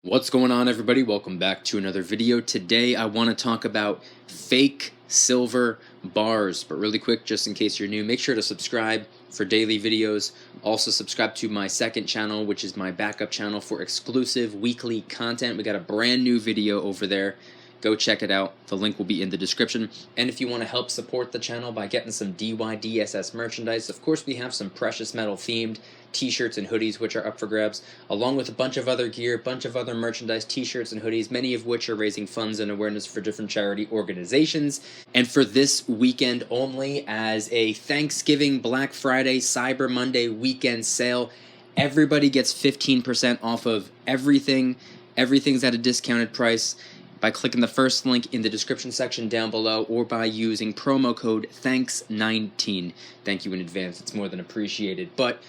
What's going on, everybody? Welcome back to another video. Today I want to talk about fake silver bars, but really quick, just in case you're new, make sure to subscribe for daily videos. Also subscribe to my second channel, which is my backup channel for exclusive weekly content. We got a brand new video over there. Go check it out. The link will be in the description. And if you want to help support the channel by getting some DYDSS merchandise, of course we have some precious metal themed t-shirts and hoodies which are up for grabs, along with a bunch of other gear, a bunch of other merchandise, t-shirts and hoodies, many of which are raising funds and awareness for different charity organizations. And for this weekend only, as a Thanksgiving, Black Friday, Cyber Monday weekend sale, everybody gets 15% off of everything. Everything's at a discounted price by clicking the first link in the description section down below, or by using promo code THANKS19. Thank you in advance, it's more than appreciated. But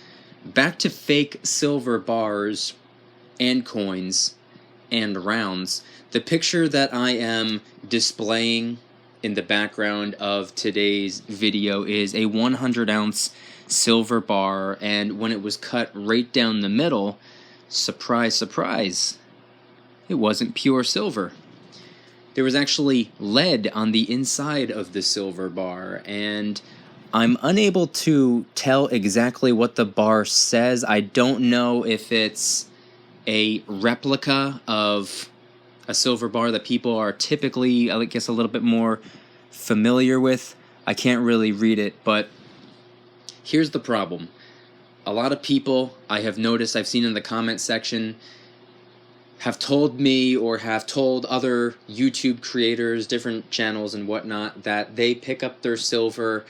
back to fake silver bars and coins and rounds. The picture that I am displaying in the background of today's video is a 100-ounce silver bar, and when it was cut right down the middle, surprise, surprise, it wasn't pure silver. There was actually lead on the inside of the silver bar, and I'm unable to tell exactly what the bar says. I don't know if it's a replica of a silver bar that people are typically, I guess, a little bit more familiar with. I can't really read it, but here's the problem. A lot of people I have noticed, I've seen in the comment section, have told me or have told other YouTube creators, different channels and whatnot, that they pick up their silver,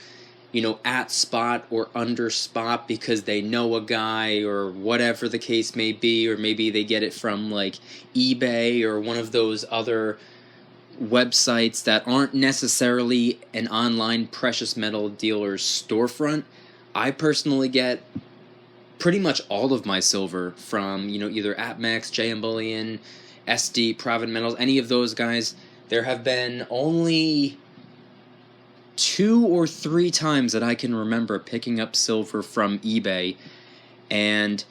you know, at spot or under spot because they know a guy or whatever the case may be, or maybe they get it from like eBay or one of those other websites that aren't necessarily an online precious metal dealer's storefront. I personally get pretty much all of my silver from, you know, either AppMax, JM Bullion, SD, Private Metals, any of those guys. There have been only 2 or 3 times that I can remember picking up silver from eBay, and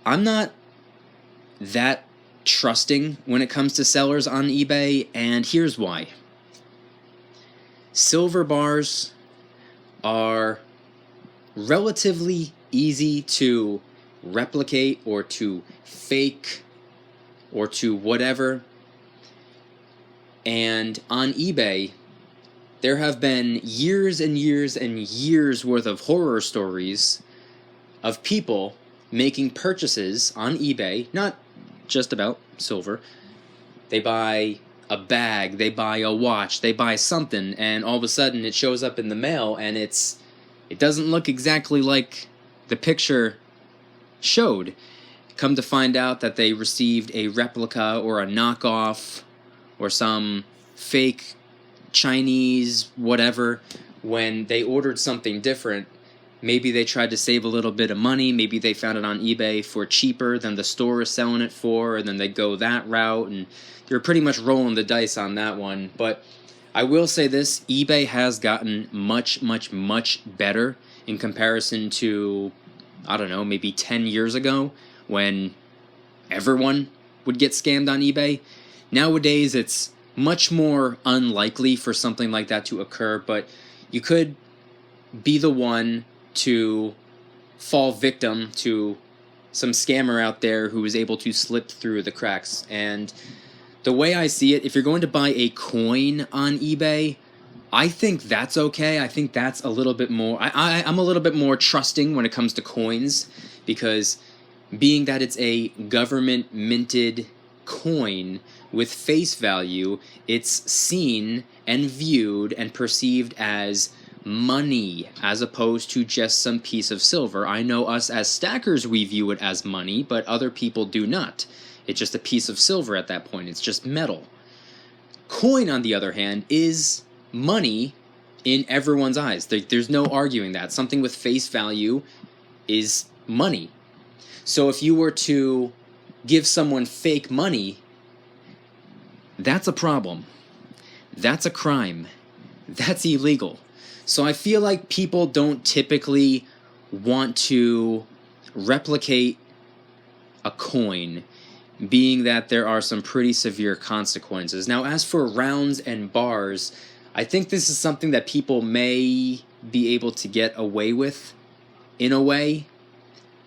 I'm not that trusting when it comes to sellers on eBay, and here's why. Silver bars are relatively easy to replicate or to fake or to whatever, and on eBay there have been years and years and years worth of horror stories of people making purchases on eBay, not just about silver. They buy a bag, they buy a watch, they buy something, and all of a sudden it shows up in the mail and it doesn't look exactly like the picture showed. Come to find out that they received a replica or a knockoff or some fake Chinese whatever when they ordered something different. Maybe they tried to save a little bit of money, maybe they found it on eBay for cheaper than the store is selling it for, and then they go that route, and they're pretty much rolling the dice on that one. But I will say this, eBay has gotten much, much, much better in comparison to, I don't know, maybe 10 years ago when everyone would get scammed on eBay. Nowadays, it's much more unlikely for something like that to occur, but you could be the one to fall victim to some scammer out there who is able to slip through the cracks. And the way I see it, if you're going to buy a coin on eBay, I think that's okay. I think that's a little bit more, I'm a little bit more trusting when it comes to coins, because being that it's a government minted coin with face value, it's seen and viewed and perceived as money as opposed to just some piece of silver. I know us as stackers, we view it as money, but other people do not. It's just a piece of silver at that point. It's just metal. Coin, on the other hand, is money in everyone's eyes. There's no arguing that. Something with face value is money. So if you were to give someone fake money, that's a problem. That's a crime. That's illegal. So I feel like people don't typically want to replicate a coin being that there are some pretty severe consequences. Now, as for rounds and bars, I think this is something that people may be able to get away with in a way.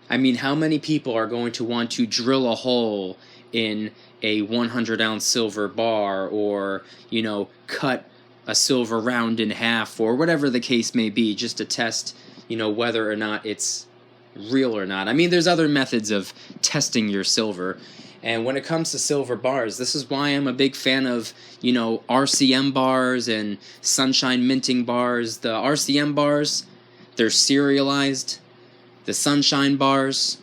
I mean, how many people are going to want to drill a hole in a 100-ounce silver bar, or, you know, cut a silver round in half, or whatever the case may be, just to test, you know, whether or not it's real or not? I mean, there's other methods of testing your silver. And when it comes to silver bars, this is why I'm a big fan of, you know, RCM bars and Sunshine Minting bars. The RCM bars, they're serialized. The Sunshine bars,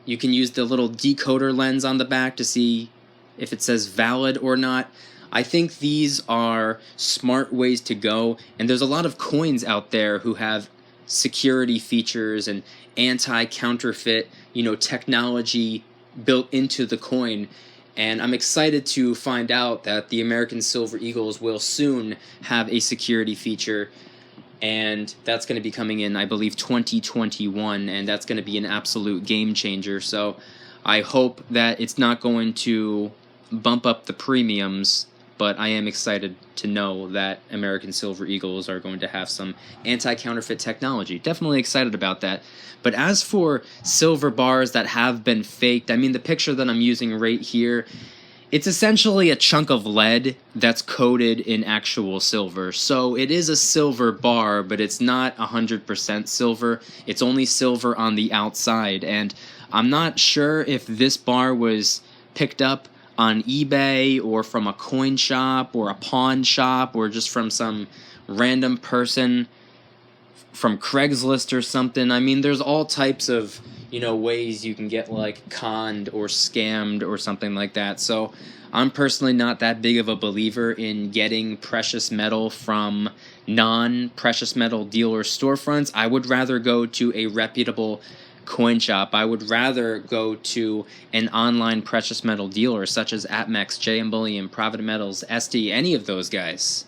you can use the little decoder lens on the back to see if it says valid or not. I think these are smart ways to go, and there's a lot of coins out there who have security features and anti-counterfeit, you know, technology built into the coin. And I'm excited to find out that the American Silver Eagles will soon have a security feature, and that's going to be coming in, I believe, 2021, and that's going to be an absolute game changer. So I hope that it's not going to bump up the premiums, but I am excited to know that American Silver Eagles are going to have some anti-counterfeit technology. Definitely excited about that. But as for silver bars that have been faked, I mean, the picture that I'm using right here, it's essentially a chunk of lead that's coated in actual silver. So it is a silver bar, but it's not 100% silver. It's only silver on the outside. And I'm not sure if this bar was picked up on eBay or from a coin shop or a pawn shop or just from some random person from Craigslist or something. I mean, there's all types of, you know, ways you can get like conned or scammed or something like that. So I'm personally not that big of a believer in getting precious metal from non-precious metal dealer storefronts. I would rather go to a reputable coin shop. I would rather go to an online precious metal dealer such as APMEX, JM Bullion, Provident Metals, SD, any of those guys.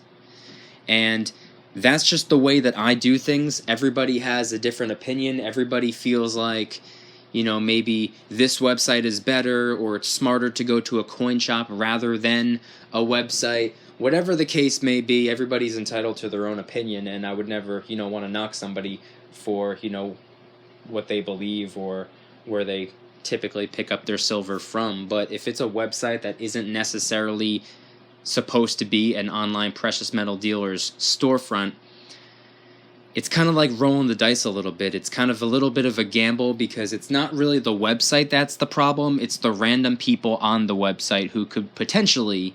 And that's just the way that I do things. Everybody has a different opinion. Everybody feels like, you know, maybe this website is better, or it's smarter to go to a coin shop rather than a website. Whatever the case may be, everybody's entitled to their own opinion, and I would never, you know, want to knock somebody for, you know, what they believe or where they typically pick up their silver from. But if it's a website that isn't necessarily supposed to be an online precious metal dealer's storefront, it's kind of like rolling the dice a little bit. It's kind of a little bit of a gamble, because it's not really the website that's the problem. It's the random people on the website who could potentially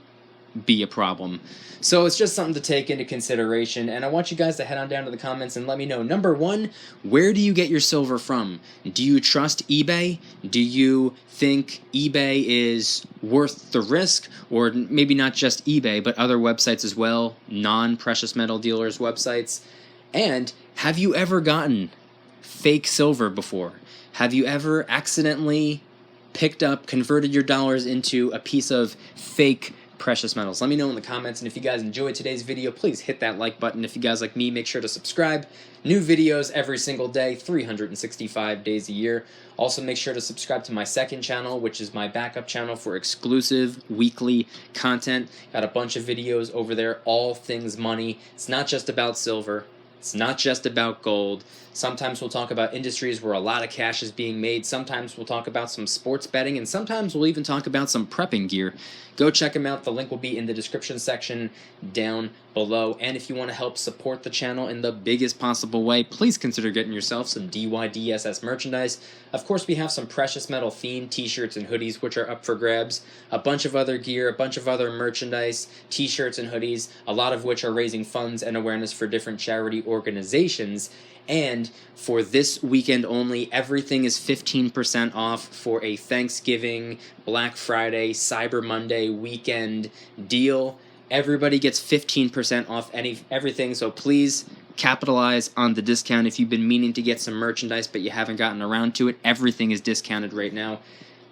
be a problem. So it's just something to take into consideration, and I want you guys to head on down to the comments and let me know. Number one, where do you get your silver from? Do you trust eBay? Do you think eBay is worth the risk? Or maybe not just eBay, but other websites as well, non-precious metal dealers websites? And have you ever gotten fake silver before? Have you ever accidentally picked up, converted your dollars into a piece of fake precious metals? Let me know in the comments, and if you guys enjoyed today's video, please hit that like button. If you guys like me, make sure to subscribe. New videos every single day, 365 days a year. Also, make sure to subscribe to my second channel, which is my backup channel for exclusive weekly content. Got a bunch of videos over there, all things money. It's not just about silver. It's not just about gold. Sometimes we'll talk about industries where a lot of cash is being made. Sometimes we'll talk about some sports betting, and sometimes we'll even talk about some prepping gear. Go check them out. The link will be in the description section down below. And if you want to help support the channel in the biggest possible way, please consider getting yourself some DYDSS merchandise. Of course, we have some precious metal themed t-shirts and hoodies, which are up for grabs. A bunch of other gear, a bunch of other merchandise, t-shirts and hoodies, a lot of which are raising funds and awareness for different charity organizations. And for this weekend only, everything is 15% off for a Thanksgiving, Black Friday, Cyber Monday weekend deal. Everybody gets 15% off everything, so please capitalize on the discount. If you've been meaning to get some merchandise but you haven't gotten around to it, everything is discounted right now.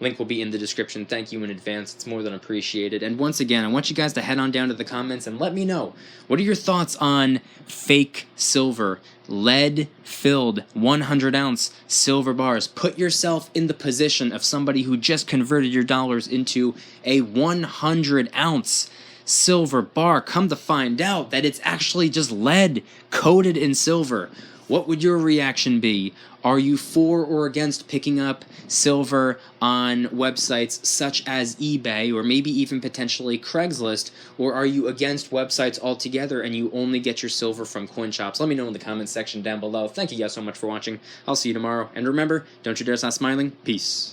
Link will be in the description. Thank you in advance. It's more than appreciated. And once again, I want you guys to head on down to the comments and let me know, what are your thoughts on fake silver, lead-filled 100-ounce silver bars? Put yourself in the position of somebody who just converted your dollars into a 100-ounce silver bar. Come to find out that it's actually just lead coated in silver. What would your reaction be? Are you for or against picking up silver on websites such as eBay or maybe even potentially Craigslist? Or are you against websites altogether and you only get your silver from coin shops? Let me know in the comments section down below. Thank you guys so much for watching. I'll see you tomorrow. And remember, don't you dare stop smiling. Peace.